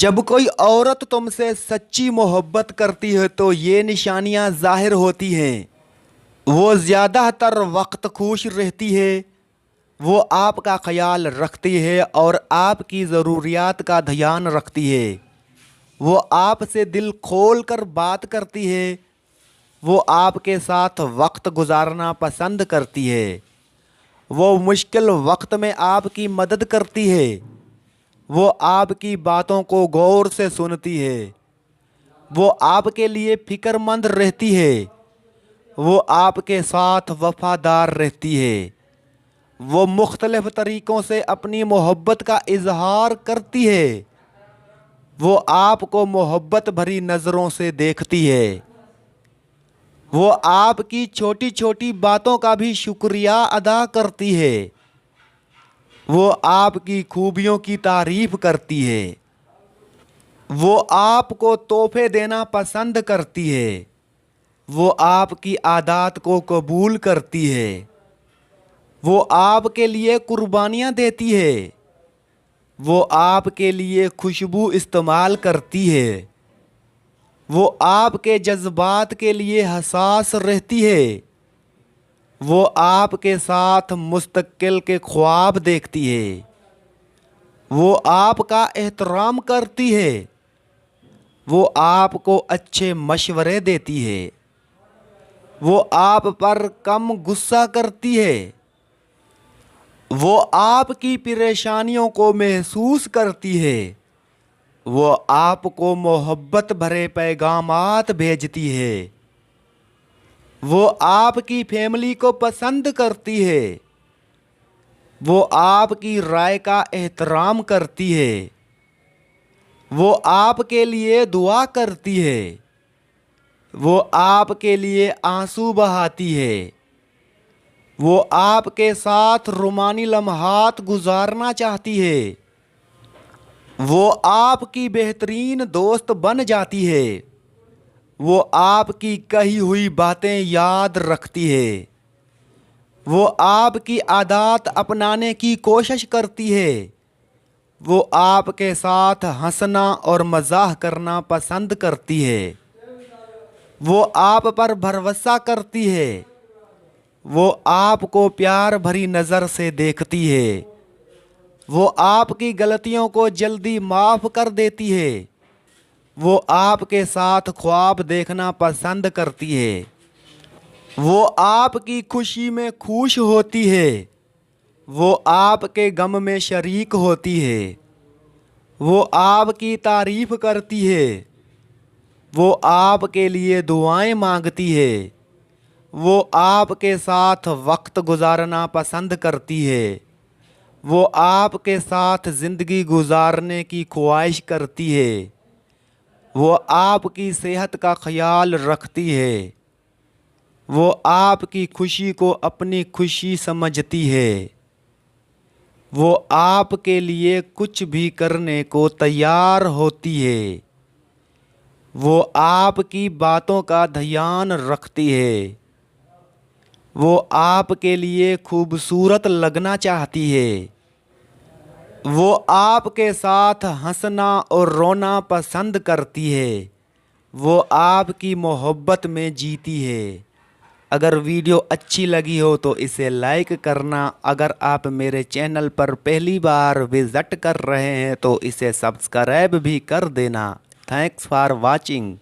जब कोई औरत तुमसे सच्ची मोहब्बत करती है तो ये निशानियां ज़ाहिर होती हैं। वो ज़्यादातर वक्त खुश रहती है। वो आपका ख्याल रखती है और आपकी ज़रूरियात का ध्यान रखती है। वो आपसे दिल खोल कर बात करती है। वो आपके साथ वक्त गुजारना पसंद करती है। वो मुश्किल वक्त में आपकी मदद करती है। वो आपकी बातों को गौर से सुनती है। वो आपके लिए फ़िक्रमंद रहती है। वो आपके साथ वफ़ादार रहती है। वो मुख्तलिफ़ तरीक़ों से अपनी मोहब्बत का इजहार करती है। वो आपको मोहब्बत भरी नज़रों से देखती है। वो आपकी छोटी छोटी बातों का भी शुक्रिया अदा करती है। वो आपकी खूबियों की तारीफ़ करती है। वो आपको तोहफे देना पसंद करती है। वो आपकी आदत को कबूल करती है। वो आपके लिए कुर्बानियाँ देती है। वो आपके लिए खुशबू इस्तेमाल करती है। वो आपके जज्बात के लिए हसास रहती है। वो आपके साथ मुस्तकिल के ख्वाब देखती है। वो आपका एहतराम करती है। वो आपको अच्छे मशवरे देती है। वो आप पर कम गुस्सा करती है। वो आपकी परेशानियों को महसूस करती है। वो आपको मोहब्बत भरे पैगामात भेजती है। वो आपकी फैमिली को पसंद करती है। वो आपकी राय का एहतराम करती है। वो आपके लिए दुआ करती है। वो आपके लिए आंसू बहाती है। वो आपके साथ रूमानी लम्हात गुजारना चाहती है। वो आपकी बेहतरीन दोस्त बन जाती है। वो आपकी कही हुई बातें याद रखती है। वो आपकी आदत अपनाने की कोशिश करती है। वो आपके साथ हंसना और मजाक करना पसंद करती है। वो आप पर भरोसा करती है। वो आपको प्यार भरी नज़र से देखती है। वो आपकी गलतियों को जल्दी माफ़ कर देती है। वो आपके साथ ख्वाब देखना पसंद करती है। वो आपकी खुशी में खुश होती है। वो आपके गम में शरीक होती है। वो आपकी तारीफ़ करती है। वो आपके लिए दुआएं मांगती है। वो आपके साथ वक्त गुजारना पसंद करती है। वो आपके साथ ज़िंदगी गुजारने की ख्वाहिश करती है। वो आपकी सेहत का ख्याल रखती है। वो आपकी खुशी को अपनी खुशी समझती है। वो आपके लिए कुछ भी करने को तैयार होती है। वो आपकी बातों का ध्यान रखती है। वो आपके लिए खूबसूरत लगना चाहती है। वो आपके साथ हंसना और रोना पसंद करती है। वो आपकी मोहब्बत में जीती है। अगर वीडियो अच्छी लगी हो तो इसे लाइक करना। अगर आप मेरे चैनल पर पहली बार विज़िट कर रहे हैं तो इसे सब्सक्राइब भी कर देना। Thanks for watching.